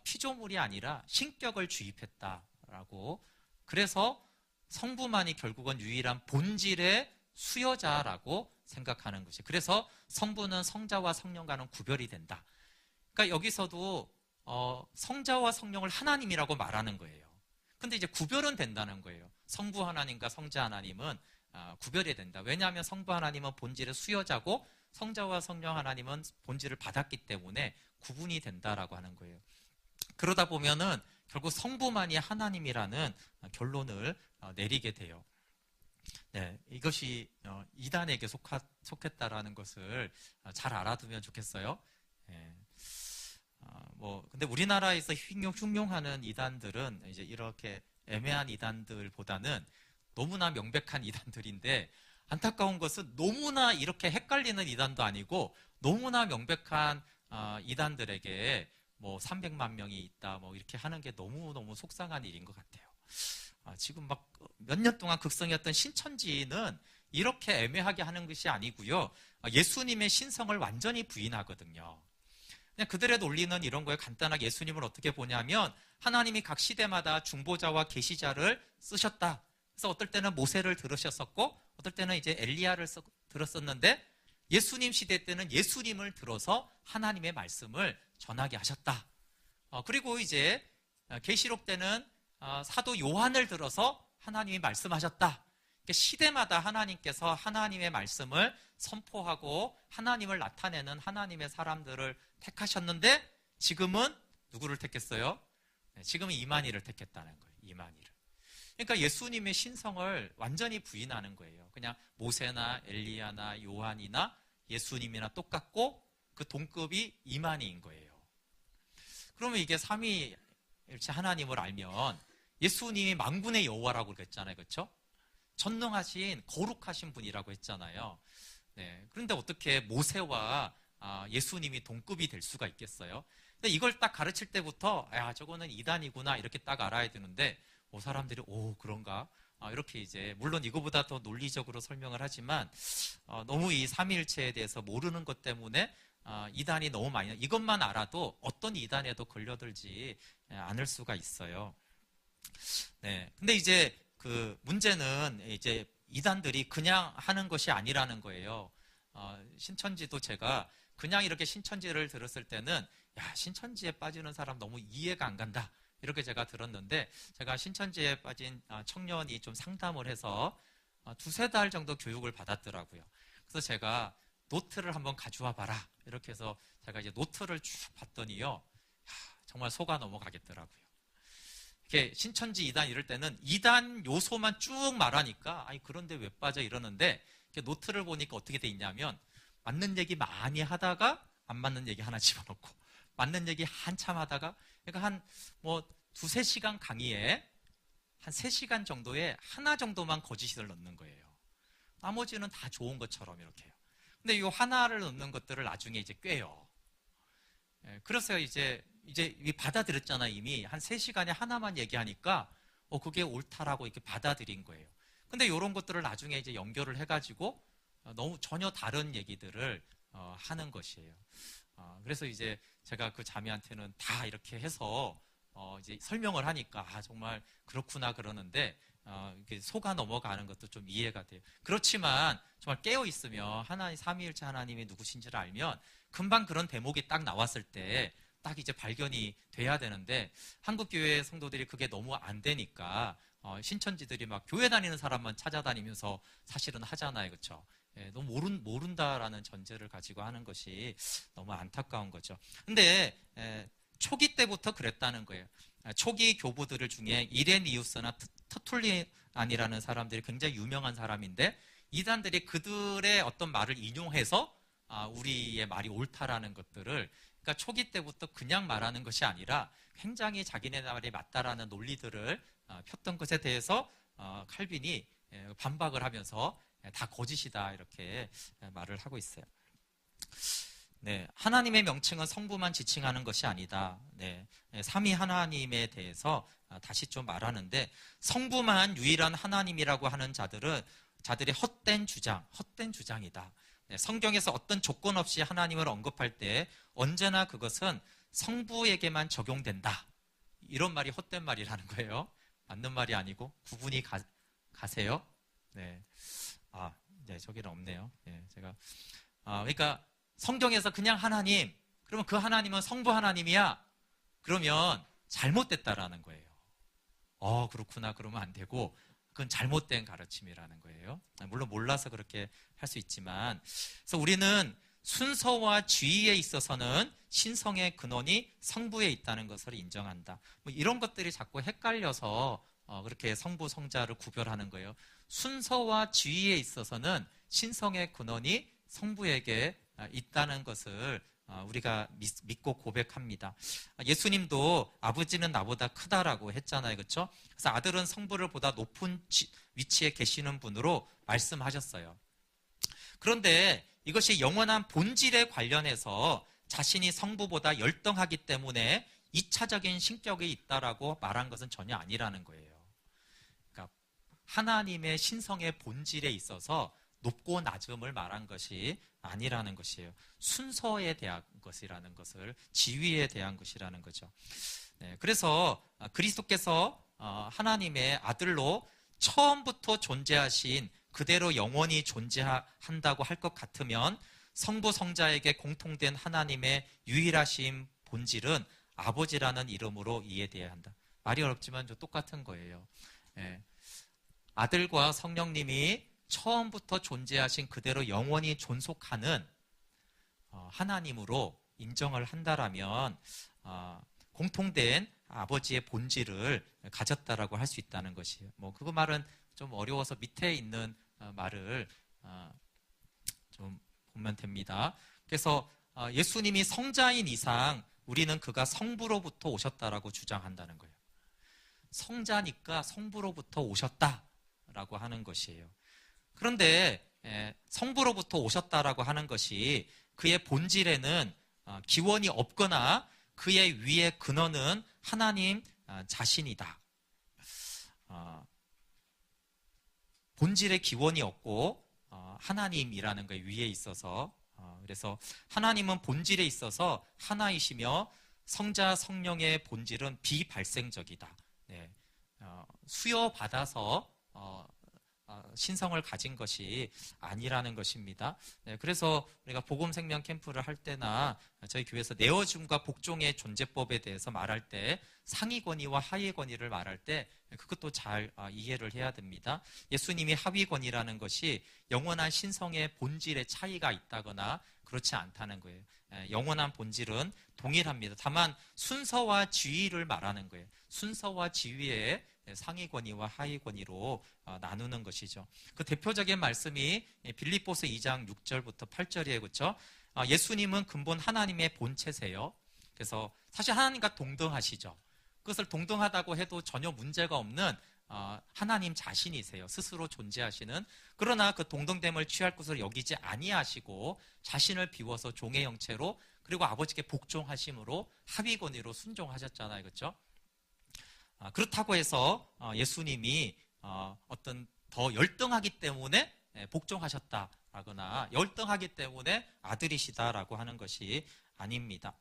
피조물이 아니라 신격을 주입했다라고. 그래서 성부만이 결국은 유일한 본질의 수여자라고 생각하는 것이. 그래서 성부는 성자와 성령과는 구별이 된다. 그러니까 여기서도 성자와 성령을 하나님이라고 말하는 거예요. 근데 이제 구별은 된다는 거예요. 성부 하나님과 성자 하나님은 구별이 된다. 왜냐하면 성부 하나님은 본질의 수여자고 성자와 성령 하나님은 본질을 받았기 때문에 구분이 된다라고 하는 거예요. 그러다 보면은 결국 성부만이 하나님이라는 결론을 내리게 돼요. 네, 이것이 이단에게 속했다라는 것을 잘 알아두면 좋겠어요. 네. 근데 우리나라에서 흉용하는 이단들은 이제 이렇게 애매한 이단들보다는 너무나 명백한 이단들인데, 안타까운 것은 너무나 이렇게 헷갈리는 이단도 아니고 너무나 명백한 이단들에게 300만 명이 있다 이렇게 하는 게 너무너무 속상한 일인 것 같아요. 지금 막 몇 년 동안 극성이었던 신천지는 이렇게 애매하게 하는 것이 아니고요. 예수님의 신성을 완전히 부인하거든요. 그냥 그들의 논리는 이런 거예요. 간단하게 예수님을 어떻게 보냐면 하나님이 각 시대마다 중보자와 계시자를 쓰셨다. 그래서 어떨 때는 모세를 들으셨었고 어떨 때는 이제 엘리야를 들었었는데 예수님 시대 때는 예수님을 들어서 하나님의 말씀을 전하게 하셨다. 그리고 이제 계시록 때는 사도 요한을 들어서 하나님이 말씀하셨다. 시대마다 하나님께서 하나님의 말씀을 선포하고 하나님을 나타내는 하나님의 사람들을 택하셨는데 지금은 누구를 택했어요? 지금은 이만희를 택했다는 거예요. 이만희를. 그러니까 예수님의 신성을 완전히 부인하는 거예요. 그냥 모세나 엘리야나 요한이나 예수님이나 똑같고 그 동급이 이만희인 거예요. 그러면 이게 삼위일체 하나님을 알면 예수님이 만군의 여호와라고 그랬잖아요. 그렇죠? 전능하신 거룩하신 분이라고 했잖아요. 네. 그런데 어떻게 모세와 예수님이 동급이 될 수가 있겠어요? 근데 이걸 딱 가르칠 때부터 저거는 이단이구나 이렇게 딱 알아야 되는데 사람들이 그런가? 이렇게 이제 물론 이거보다 더 논리적으로 설명을 하지만 너무 이 삼위일체에 대해서 모르는 것 때문에 이단이 너무 많이 이것만 알아도 어떤 이단에도 걸려들지 않을 수가 있어요. 네. 근데 이제 그 문제는 이제 이단들이 그냥 하는 것이 아니라는 거예요. 신천지도 제가 그냥 이렇게 신천지를 들었을 때는 신천지에 빠지는 사람 너무 이해가 안 간다. 이렇게 제가 들었는데 제가 신천지에 빠진 청년이 좀 상담을 해서 두세 달 정도 교육을 받았더라고요. 그래서 제가 노트를 한번 가져와 봐라. 이렇게 해서 제가 이제 노트를 쭉 봤더니요. 정말 속아 넘어가겠더라고요. 이렇게 신천지 이단 이럴 때는 이단 요소만 쭉 말하니까 그런데 왜 빠져 이러는데 노트를 보니까 어떻게 돼 있냐면 맞는 얘기 많이 하다가 안 맞는 얘기 하나 집어넣고 맞는 얘기 한참 하다가 그러니까 한 두세 시간 강의에 한 3시간 정도에 하나 정도만 거짓을 넣는 거예요. 나머지는 다 좋은 것처럼 이렇게 해요. 근데 이 하나를 넣는 것들을 나중에 이제 꿰요. 그래서 이제 받아들였잖아요. 이미 한 3시간에 하나만 얘기하니까 그게 옳다라고 이렇게 받아들인 거예요. 근데 이런 것들을 나중에 이제 연결을 해가지고 너무 전혀 다른 얘기들을 하는 것이에요. 그래서 이제 제가 그 자매한테는 다 이렇게 해서 이제 설명을 하니까 정말 그렇구나 그러는데 이렇게 속아 넘어가는 것도 좀 이해가 돼요. 그렇지만 정말 깨어 있으면 하나님 삼위일체 하나님이 누구신지를 알면 금방 그런 대목이 딱 나왔을 때 딱 이제 발견이 돼야 되는데 한국 교회 성도들이 그게 너무 안 되니까 신천지들이 막 교회 다니는 사람만 찾아다니면서 사실은 하잖아요, 그렇죠? 너무 모른다라는 전제를 가지고 하는 것이 너무 안타까운 거죠. 근데 초기 때부터 그랬다는 거예요. 초기 교부들 중에 이레니우스나 터툴리안이라는 사람들이 굉장히 유명한 사람인데 이단들이 그들의 어떤 말을 인용해서 우리의 말이 옳다라는 것들을 그러니까 초기 때부터 그냥 말하는 것이 아니라 굉장히 자기네 말이 맞다라는 논리들을 폈던 것에 대해서 칼빈이 반박을 하면서 다 거짓이다 이렇게 말을 하고 있어요. 네, 하나님의 명칭은 성부만 지칭하는 것이 아니다. 네, 삼위 하나님에 대해서 다시 좀 말하는데 성부만 유일한 하나님이라고 하는 자들의 헛된 주장이다. 네, 성경에서 어떤 조건 없이 하나님을 언급할 때 언제나 그것은 성부에게만 적용된다. 이런 말이 헛된 말이라는 거예요. 맞는 말이 아니고 구분이 가세요? 네, 네, 저기는 없네요. 네, 제가 그러니까 성경에서 그냥 하나님, 그러면 그 하나님은 성부 하나님이야. 그러면 잘못됐다라는 거예요. 그렇구나. 그러면 안 되고 그건 잘못된 가르침이라는 거예요. 물론 몰라서 그렇게 할 수 있지만, 그래서 우리는 순서와 지위에 있어서는 신성의 근원이 성부에 있다는 것을 인정한다. 뭐 이런 것들이 자꾸 헷갈려서 그렇게 성부 성자를 구별하는 거예요. 순서와 지위에 있어서는 신성의 근원이 성부에게 있다는 것을 우리가 믿고 고백합니다. 예수님도 아버지는 나보다 크다라고 했잖아요. 그렇죠? 그래서 아들은 성부를 보다 높은 위치에 계시는 분으로 말씀하셨어요. 그런데 이것이 영원한 본질에 관련해서 자신이 성부보다 열등하기 때문에 2차적인 신격이 있다라고 말한 것은 전혀 아니라는 거예요. 그러니까 하나님의 신성의 본질에 있어서 높고 낮음을 말한 것이 아니라는 것이에요. 순서에 대한 것이라는 것을, 지위에 대한 것이라는 거죠. 네, 그래서 그리스도께서 하나님의 아들로 처음부터 존재하신 그대로 영원히 존재한다고 할 것 같으면 성부 성자에게 공통된 하나님의 유일하신 본질은 아버지라는 이름으로 이해되어야 한다. 말이 어렵지만 좀 똑같은 거예요. 네, 아들과 성령님이 처음부터 존재하신 그대로 영원히 존속하는 하나님으로 인정을 한다라면 공통된 아버지의 본질을 가졌다라고 할 수 있다는 것이에요. 뭐 그 말은 좀 어려워서 밑에 있는 말을 좀 보면 됩니다. 그래서 예수님이 성자인 이상 우리는 그가 성부로부터 오셨다라고 주장한다는 거예요. 성자니까 성부로부터 오셨다라고 하는 것이에요. 그런데 성부로부터 오셨다라고 하는 것이 그의 본질에는 기원이 없거나 그의 위의 근원은 하나님 자신이다. 본질에 기원이 없고 하나님이라는 것 위에 있어서 그래서 하나님은 본질에 있어서 하나이시며 성자 성령의 본질은 비발생적이다. 네. 수여받아서 신성을 가진 것이 아니라는 것입니다. 네, 그래서 우리가 복음 생명 캠프를 할 때나 저희 교회에서 내어줌과 복종의 존재법에 대해서 말할 때 상위 권위와 하위 권위를 말할 때 그것도 잘 이해를 해야 됩니다. 예수님이 하위 권위라는 것이 영원한 신성의 본질의 차이가 있다거나 그렇지 않다는 거예요. 영원한 본질은 동일합니다. 다만 순서와 지위를 말하는 거예요. 순서와 지위의 상위 권위와 하위 권위로 나누는 것이죠. 그 대표적인 말씀이 빌립보서 2장 6절부터 8절이에요. 그렇죠? 예수님은 근본 하나님의 본체세요. 그래서 사실 하나님과 동등하시죠. 그것을 동등하다고 해도 전혀 문제가 없는 하나님 자신이세요. 스스로 존재하시는. 그러나 그 동등됨을 취할 것을 여기지 아니하시고 자신을 비워서 종의 형체로 그리고 아버지께 복종하심으로 하위 권위로 순종하셨잖아요. 그렇죠? 그렇다고 해서 예수님이 어떤 더 열등하기 때문에 복종하셨다라거나 열등하기 때문에 아들이시다라고 하는 것이 아닙니다.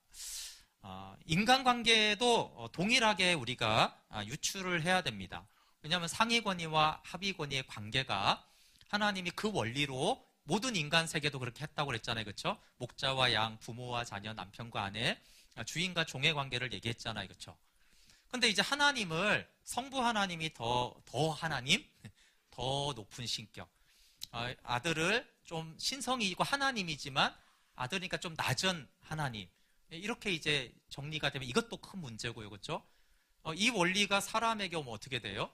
인간관계도 동일하게 우리가 유추를 해야 됩니다. 왜냐하면 상위 권위와 하위 권위의 관계가 하나님이 그 원리로 모든 인간 세계도 그렇게 했다고 그랬잖아요. 그렇죠? 목자와 양, 부모와 자녀, 남편과 아내, 주인과 종의 관계를 얘기했잖아요. 그렇죠? 근데 이제 하나님을 성부 하나님이 더 하나님, 더 높은 신격, 아들을 좀 신성이고 하나님이지만 아들이니까 좀 낮은 하나님, 이렇게 이제 정리가 되면 이것도 큰 문제고요, 그렇죠? 이 원리가 사람에게 오면 어떻게 돼요?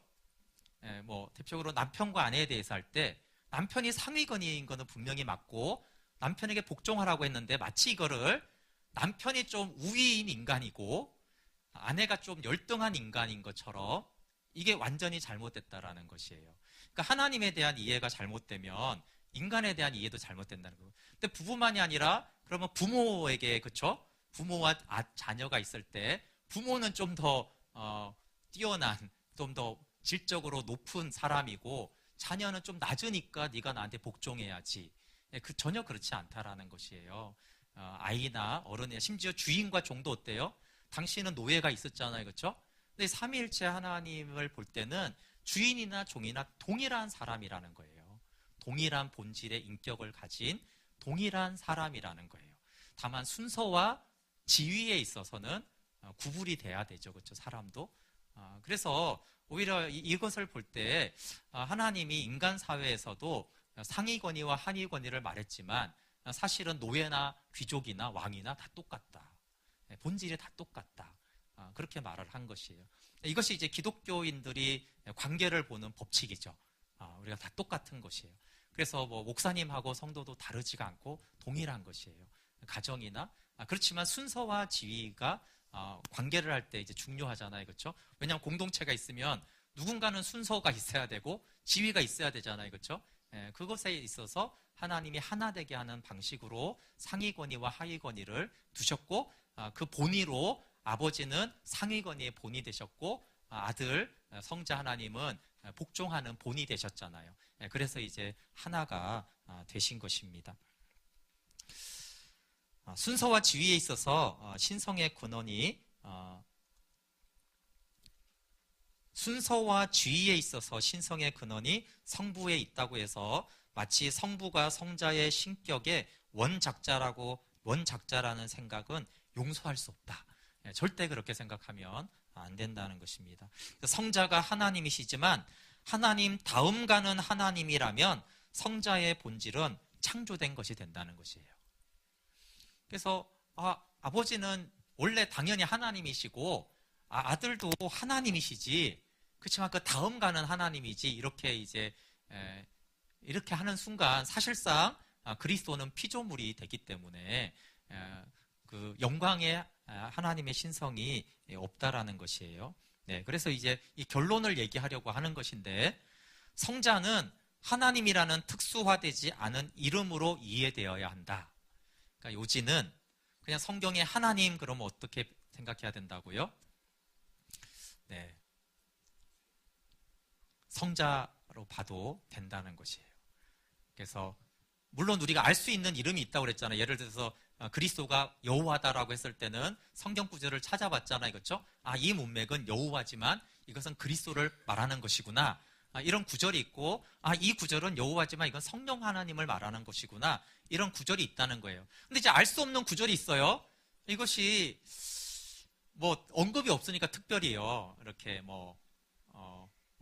뭐 대표적으로 남편과 아내에 대해서 할 때 남편이 상위권위인 거는 분명히 맞고 남편에게 복종하라고 했는데 마치 이거를 남편이 좀 우위인 인간이고 아내가 좀 열등한 인간인 것처럼 이게 완전히 잘못됐다라는 것이에요. 그러니까 하나님에 대한 이해가 잘못되면 인간에 대한 이해도 잘못된다는 거예요. 근데 부부만이 아니라 그러면 부모에게, 그렇죠? 부모와 자녀가 있을 때 부모는 좀 더 뛰어난, 좀 더 질적으로 높은 사람이고 자녀는 좀 낮으니까 네가 나한테 복종해야지. 전혀 그렇지 않다라는 것이에요. 아이나 어른이나 심지어 주인과 종도 어때요? 당신은 노예가 있었잖아요, 그렇죠? 근데 삼위일체 하나님을 볼 때는 주인이나 종이나 동일한 사람이라는 거예요. 동일한 본질의 인격을 가진 동일한 사람이라는 거예요. 다만 순서와 지위에 있어서는 구분이 돼야 되죠, 그렇죠? 사람도. 그래서 오히려 이것을 볼 때 하나님이 인간 사회에서도 상위 권위와 하위 권위를 말했지만 사실은 노예나 귀족이나 왕이나 다 똑같다. 본질이 다 똑같다. 그렇게 말을 한 것이에요. 이것이 이제 기독교인들이 관계를 보는 법칙이죠. 우리가 다 똑같은 것이에요. 그래서 뭐 목사님하고 성도도 다르지가 않고 동일한 것이에요. 가정이나 그렇지만 순서와 지위가 관계를 할 때 이제 중요하잖아요, 그렇죠? 왜냐하면 공동체가 있으면 누군가는 순서가 있어야 되고 지위가 있어야 되잖아요, 그렇죠? 그것에 있어서 하나님이 하나 되게 하는 방식으로 상위 권위와 하위 권위를 두셨고 그 본위로 아버지는 상위 권위의 본이 되셨고 아들 성자 하나님은 복종하는 본이 되셨잖아요. 그래서 이제 하나가 되신 것입니다. 순서와 지위에 있어서 신성의 근원이 순서와 지위에 있어서 신성의 근원이 성부에 있다고 해서 마치 성부가 성자의 신격의 원작자라는 생각은 용서할 수 없다. 절대 그렇게 생각하면 안 된다는 것입니다. 성자가 하나님이시지만 하나님 다음 가는 하나님이라면 성자의 본질은 창조된 것이 된다는 것이에요. 그래서 아버지는 원래 당연히 하나님이시고 아들도 하나님이시지, 그렇지만 그 다음 가는 하나님이지, 이렇게 하는 순간 사실상 그리스도는 피조물이 되기 때문에 그 영광의 하나님의 신성이 없다라는 것이에요. 네, 그래서 이제 이 결론을 얘기하려고 하는 것인데, 성자는 하나님이라는 특수화되지 않은 이름으로 이해되어야 한다. 그러니까 요지는 그냥 성경에 하나님 그러면 어떻게 생각해야 된다고요? 네, 성자로 봐도 된다는 것이에요. 그래서 물론 우리가 알 수 있는 이름이 있다고 그랬잖아요. 예를 들어서 그리스도가 여호와다라고 했을 때는 성경 구절을 찾아봤잖아요, 그렇죠? 이 문맥은 여호와지만 이것은 그리스도를 말하는 것이구나. 이런 구절이 있고, 이 구절은 여호와지만 이건 성령 하나님을 말하는 것이구나. 이런 구절이 있다는 거예요. 근데 이제 알 수 없는 구절이 있어요. 이것이 뭐 언급이 없으니까 특별히요. 이렇게 뭐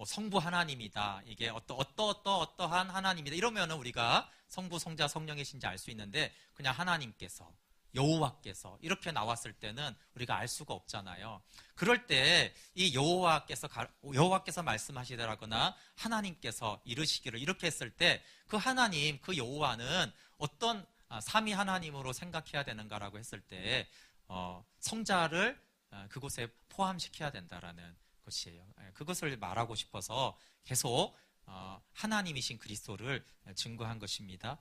성부 하나님이다. 이게 어떠한 하나님이다. 이러면은 우리가 성부, 성자, 성령의 신지 알 수 있는데 그냥 하나님께서, 여호와께서 이렇게 나왔을 때는 우리가 알 수가 없잖아요. 그럴 때 이 여호와께서 말씀하시더라거나 하나님께서 이르시기를 이렇게 했을 때 그 하나님, 그 여호와는 어떤 삼위 하나님으로 생각해야 되는가라고 했을 때 성자를 그곳에 포함시켜야 된다라는 것이에요. 그것을 말하고 싶어서 계속 하나님이신 그리스도를 증거한 것입니다.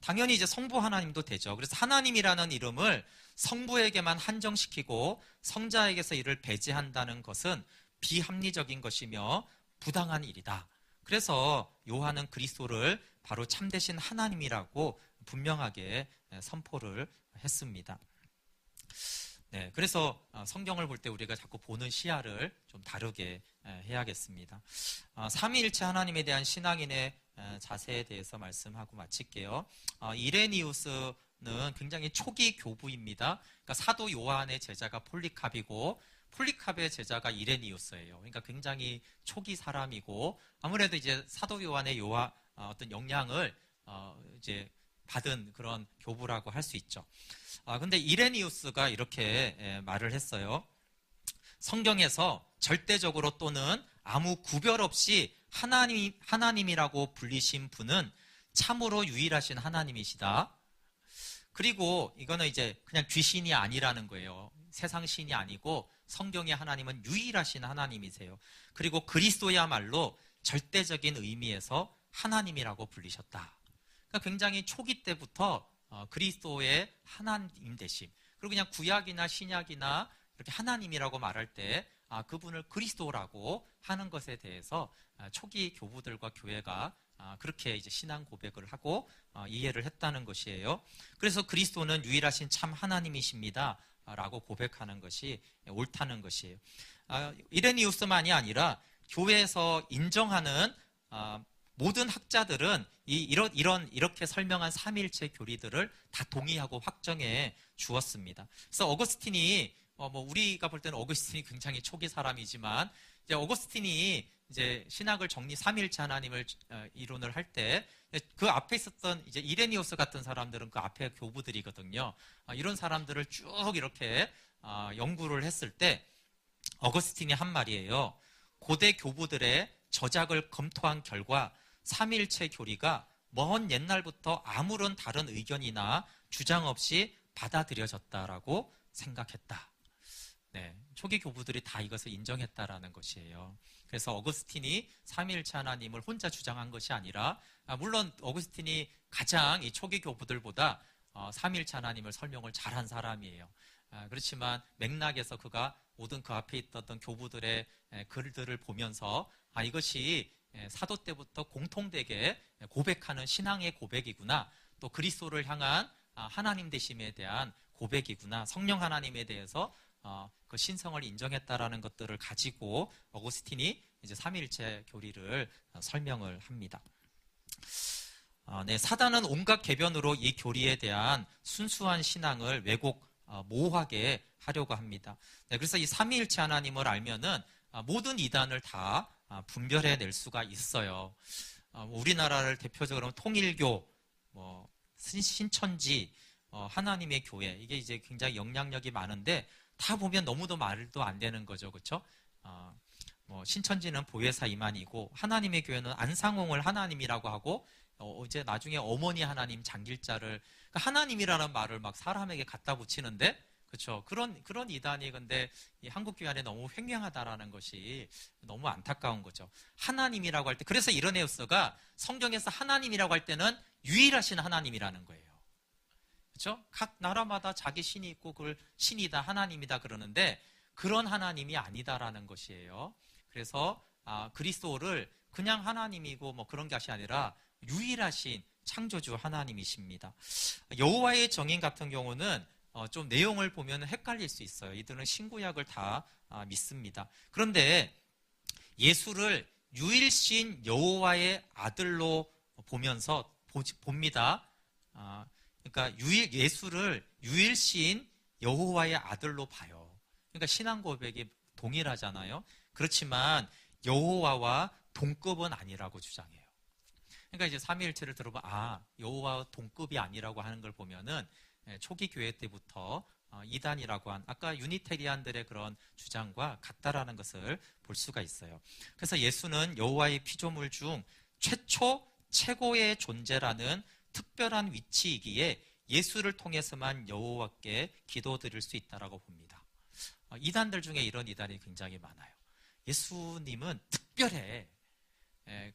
당연히 이제 성부 하나님도 되죠. 그래서 하나님이라는 이름을 성부에게만 한정시키고 성자에게서 이를 배제한다는 것은 비합리적인 것이며 부당한 일이다. 그래서 요한은 그리스도를 바로 참되신 하나님이라고 분명하게 선포를 했습니다. 네, 그래서 성경을 볼 때 우리가 자꾸 보는 시야를 좀 다르게 해야겠습니다. 삼위일체 하나님에 대한 신앙인의 자세에 대해서 말씀하고 마칠게요. 이레니우스는 굉장히 초기 교부입니다. 그러니까 사도 요한의 제자가 폴리캅이고 폴리캅의 제자가 이레니우스예요. 그러니까 굉장히 초기 사람이고 아무래도 이제 사도 요한의 어떤 영향을 이제 받은 그런 교부라고 할 수 있죠. 근데 이레니우스가 이렇게 말을 했어요. 성경에서 절대적으로 또는 아무 구별 없이 하나님이라고 불리신 분은 참으로 유일하신 하나님이시다. 그리고 이거는 이제 그냥 귀신이 아니라는 거예요. 세상 신이 아니고 성경의 하나님은 유일하신 하나님이세요. 그리고 그리스도야말로 절대적인 의미에서 하나님이라고 불리셨다. 그러니까 굉장히 초기 때부터 그리스도의 하나님 되심, 그리고 그냥 구약이나 신약이나 이렇게 하나님이라고 말할 때 그분을 그리스도라고 하는 것에 대해서 초기 교부들과 교회가 그렇게 이제 신앙 고백을 하고 이해를 했다는 것이에요. 그래서 그리스도는 유일하신 참 하나님이십니다 라고 고백하는 것이 옳다는 것이에요. 이레니우스만이 아니라 교회에서 인정하는 모든 학자들은 이렇게 설명한 삼위일체 교리들을 다 동의하고 확정해 주었습니다. 그래서 어거스틴이 우리가 볼 때는 어거스틴이 굉장히 초기 사람이지만 이제 어거스틴이 이제 신학을 삼위일체 하나님을 이론을 할 때 그 앞에 있었던 이제 이레니우스 같은 사람들은 그 앞에 교부들이거든요. 이런 사람들을 쭉 이렇게 연구를 했을 때 어거스틴이 한 말이에요. 고대 교부들의 저작을 검토한 결과 삼위일체 교리가 먼 옛날부터 아무런 다른 의견이나 주장 없이 받아들여졌다라고 생각했다. 네, 초기 교부들이 다 이것을 인정했다라는 것이에요. 그래서 어거스틴이 삼위일체 하나님을 혼자 주장한 것이 아니라, 물론 어거스틴이 가장 이 초기 교부들보다 삼위일체 하나님을 설명을 잘한 사람이에요. 그렇지만 맥락에서 그가 모든 그 앞에 있던 교부들의 글들을 보면서 이것이 사도 때부터 공통되게 고백하는 신앙의 고백이구나, 또 그리스도를 향한 하나님 되심에 대한 고백이구나, 성령 하나님에 대해서 그 신성을 인정했다라는 것들을 가지고 어거스틴이 이제 삼위일체 교리를 설명을 합니다. 네, 사단은 온갖 궤변으로 이 교리에 대한 순수한 신앙을 왜곡 모호하게 하려고 합니다. 네, 그래서 이 삼위일체 하나님을 알면은 모든 이단을 다 분별해낼 수가 있어요. 우리나라를 대표적으로 통일교, 신천지, 하나님의 교회, 이게 이제 굉장히 영향력이 많은데 다 보면 너무도 말도 안 되는 거죠, 그렇죠? 신천지는 보혜사 이만이고 하나님의 교회는 안상홍을 하나님이라고 하고 이제 나중에 어머니 하나님 장길자를, 그러니까 하나님이라는 말을 막 사람에게 갖다 붙이는데, 그렇죠? 그런 이단이 근데 이 한국 교회 안에 너무 횡행하다라는 것이 너무 안타까운 거죠. 하나님이라고 할 때, 그래서 이레네우스가 성경에서 하나님이라고 할 때는 유일하신 하나님이라는 거예요. 그렇죠? 각 나라마다 자기 신이 있고 그걸 신이다, 하나님이다 그러는데 그런 하나님이 아니다라는 것이에요. 그래서 그리스도를 그냥 하나님이고 그런 것이 아니라 유일하신 창조주 하나님이십니다. 여호와의 정인 같은 경우는 좀 내용을 보면 헷갈릴 수 있어요. 이들은 신구약을 다 믿습니다. 그런데 예수를 유일신 여호와의 아들로 보면서 봅니다. 그러니까 예수를 유일신 여호와의 아들로 봐요. 그러니까 신앙 고백이 동일하잖아요. 그렇지만 여호와와 동급은 아니라고 주장해요. 그러니까 이제 삼위일체를 들어봐 여호와와 동급이 아니라고 하는 걸 보면은 초기 교회 때부터 이단이라고 한 아까 유니테리안들의 그런 주장과 같다라는 것을 볼 수가 있어요. 그래서 예수는 여호와의 피조물 중 최고의 존재라는 특별한 위치이기에 예수를 통해서만 여호와께 기도드릴 수 있다라고 봅니다. 이단들 중에 이런 이단이 굉장히 많아요. 예수님은 특별해.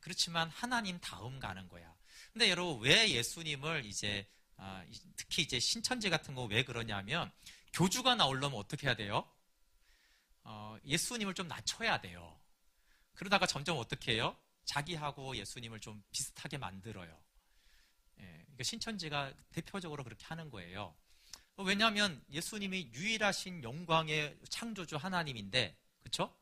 그렇지만 하나님 다음 가는 거야. 근데 여러분, 왜 예수님을 이제 특히 이제 신천지 같은 거 왜 그러냐면, 교주가 나오려면 어떻게 해야 돼요? 예수님을 좀 낮춰야 돼요. 그러다가 점점 어떻게 해요? 자기하고 예수님을 좀 비슷하게 만들어요. 그러니까 신천지가 대표적으로 그렇게 하는 거예요. 왜냐하면 예수님이 유일하신 영광의 창조주 하나님인데, 그렇죠?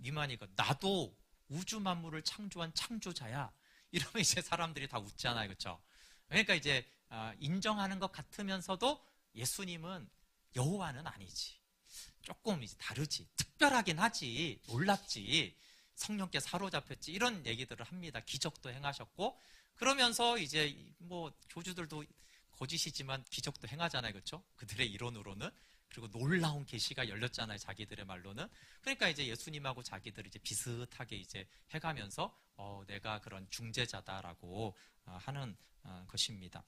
니만이가 나도 우주 만물을 창조한 창조자야. 이러면 이제 사람들이 다 웃잖아요, 그렇죠? 그러니까 이제 인정하는 것 같으면서도 예수님은 여호와는 아니지. 조금 이제 다르지. 특별하긴 하지. 놀랍지. 성령께 사로잡혔지. 이런 얘기들을 합니다. 기적도 행하셨고, 그러면서 이제 교주들도 거짓이지만 기적도 행하잖아요, 그렇죠? 그들의 이론으로는. 그리고 놀라운 계시가 열렸잖아요, 자기들의 말로는. 그러니까 이제 예수님하고 자기들이 이제 비슷하게 이제 해가면서 내가 그런 중재자다라고 하는 것입니다.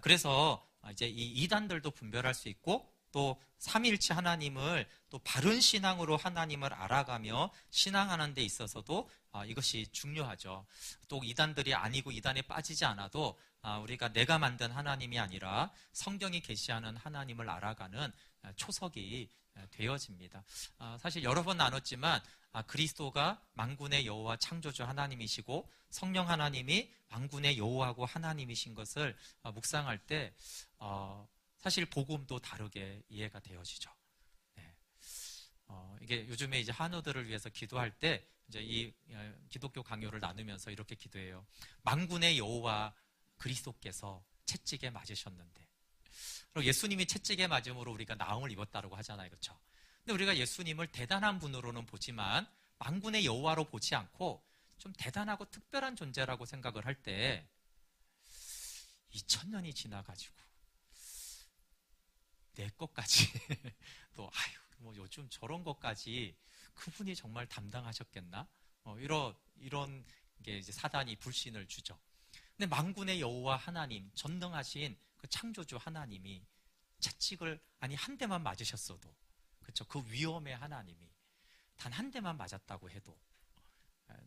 그래서 이제 이 이단들도 분별할 수 있고 또 삼위일체 하나님을 또 바른 신앙으로 하나님을 알아가며 신앙하는 데 있어서도 이것이 중요하죠. 또 이단들이 아니고 이단에 빠지지 않아도 우리가 내가 만든 하나님이 아니라 성경이 계시하는 하나님을 알아가는 초석이 되어집니다. 사실 여러 번 나눴지만 그리스도가 만군의 여호와 창조주 하나님이시고 성령 하나님이 만군의 여호와고 하나님이신 것을 묵상할 때 사실 복음도 다르게 이해가 되어지죠. 네. 이게 요즘에 이제 한우들을 위해서 기도할 때 이제 이 기독교 강요를 나누면서 이렇게 기도해요. 만군의 여호와 그리스도께서 채찍에 맞으셨는데, 그리고 예수님이 채찍에 맞음으로 우리가 나음을 입었다고 하잖아요, 그렇죠? 근데 우리가 예수님을 대단한 분으로는 보지만 만군의 여호와로 보지 않고 좀 대단하고 특별한 존재라고 생각을 할 때 2000년이 지나가지고 내 것까지 또 뭐 요즘 저런 것까지 그분이 정말 담당하셨겠나? 이런 게 이제 사단이 불신을 주죠. 근데 만군의 여호와 하나님, 전능하신 그 창조주 하나님이 채찍을 한 대만 맞으셨어도, 그렇죠? 그 위엄의 하나님이 단 한 대만 맞았다고 해도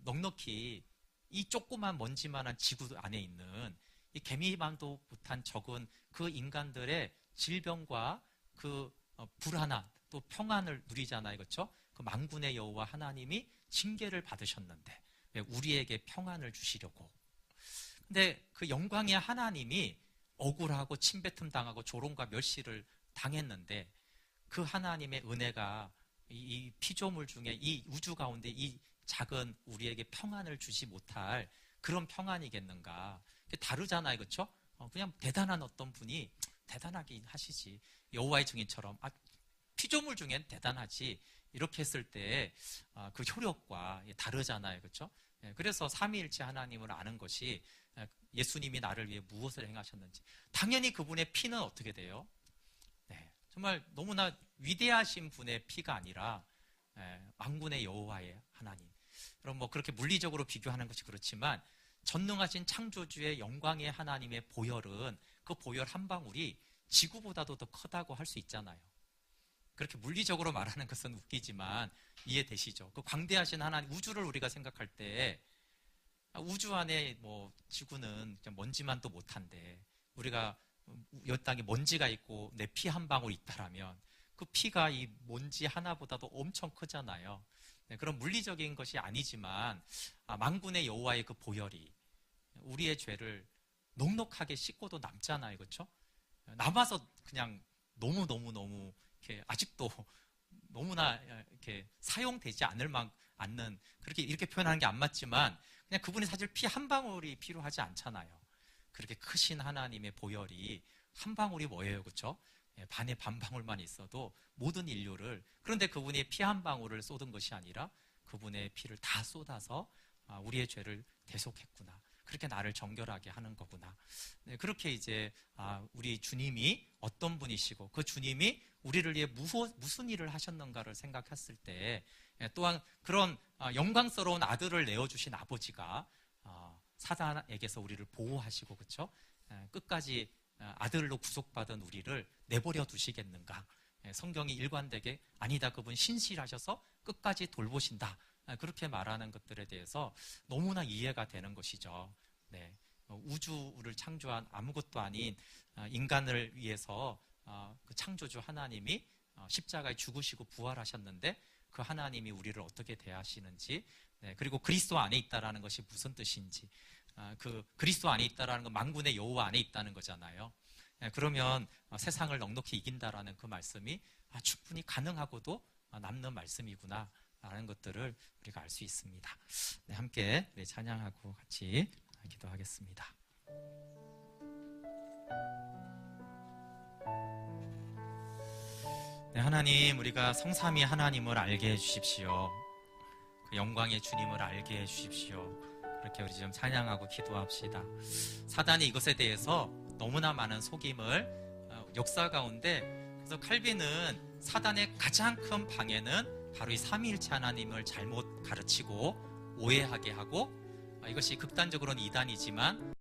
넉넉히 이 조그만 먼지만한 지구 안에 있는 이 개미만도 못한 적은 그 인간들의 질병과 그 불안함 또 평안을 누리잖아요, 그렇죠? 그 만군의 여호와 하나님이 징계를 받으셨는데 우리에게 평안을 주시려고. 근데 그 영광의 하나님이 억울하고 침뱉음 당하고 조롱과 멸시를 당했는데 그 하나님의 은혜가 이 피조물 중에 이 우주 가운데 이 작은 우리에게 평안을 주지 못할 그런 평안이겠는가? 다르잖아요, 그렇죠? 그냥 대단한 어떤 분이 대단하긴 하시지. 여호와의 증인처럼 피조물 중엔 대단하지. 이렇게 했을 때 그 효력과 다르잖아요, 그렇죠? 그래서 삼위일체 하나님을 아는 것이 예수님이 나를 위해 무엇을 행하셨는지. 당연히 그분의 피는 어떻게 돼요? 네, 정말 너무나 위대하신 분의 피가 아니라 만군의 여호와의 하나님. 그럼 뭐 그렇게 물리적으로 비교하는 것이 그렇지만 전능하신 창조주의 영광의 하나님의 보혈은 그 보혈 한 방울이 지구보다도 더 크다고 할 수 있잖아요. 그렇게 물리적으로 말하는 것은 웃기지만 이해되시죠? 그 광대하신 하나님, 우주를 우리가 생각할 때 우주 안에 뭐 지구는 먼지만 도 못한데 우리가 이 땅에 먼지가 있고 내 피 한 방울 있다라면 그 피가 이 먼지 하나보다도 엄청 크잖아요. 네, 그런 물리적인 것이 아니지만 만군의 여호와의 그 보혈이 우리의 죄를 넉넉하게 씻고도 남잖아요, 그렇죠? 남아서 그냥 너무 이렇게 아직도 너무나 이렇게 사용되지 않는 그렇게 이렇게 표현하는 게 안 맞지만 그냥 그분이 사실 피 한 방울이 필요하지 않잖아요. 그렇게 크신 하나님의 보혈이 한 방울이 뭐예요, 그렇죠? 반의 반 방울만 있어도 모든 인류를, 그런데 그분이 피 한 방울을 쏟은 것이 아니라 그분의 피를 다 쏟아서 우리의 죄를 대속했구나. 그렇게 나를 정결하게 하는 거구나. 네, 그렇게 이제 우리 주님이 어떤 분이시고 그 주님이 우리를 위해 무슨 일을 하셨는가를 생각했을 때 또한 그런 영광스러운 아들을 내어주신 아버지가 사단에게서 우리를 보호하시고 그렇죠? 끝까지 아들로 구속받은 우리를 내버려 두시겠는가? 성경이 일관되게 아니다, 그분 신실하셔서 끝까지 돌보신다, 그렇게 말하는 것들에 대해서 너무나 이해가 되는 것이죠. 네, 우주를 창조한 아무것도 아닌 인간을 위해서 그 창조주 하나님이 십자가에 죽으시고 부활하셨는데 그 하나님이 우리를 어떻게 대하시는지, 네, 그리고 그리스도 안에 있다라는 것이 무슨 뜻인지, 그 그리스도 안에 있다라는 건 만군의 여호와 안에 있다는 거잖아요. 네, 그러면 세상을 넉넉히 이긴다라는 그 말씀이 충분히 가능하고도 남는 말씀이구나 라는 것들을 우리가 알 수 있습니다. 네, 함께 찬양하고 같이 기도하겠습니다. 네, 하나님, 우리가 성삼위 하나님을 알게 해주십시오. 그 영광의 주님을 알게 해주십시오. 그렇게 우리 좀 찬양하고 기도합시다. 사단이 이것에 대해서 너무나 많은 속임을 역사 가운데, 그래서 칼빈은 사단의 가장 큰 방해는 바로 이 삼위일체 하나님을 잘못 가르치고 오해하게 하고, 이것이 극단적으로는 이단이지만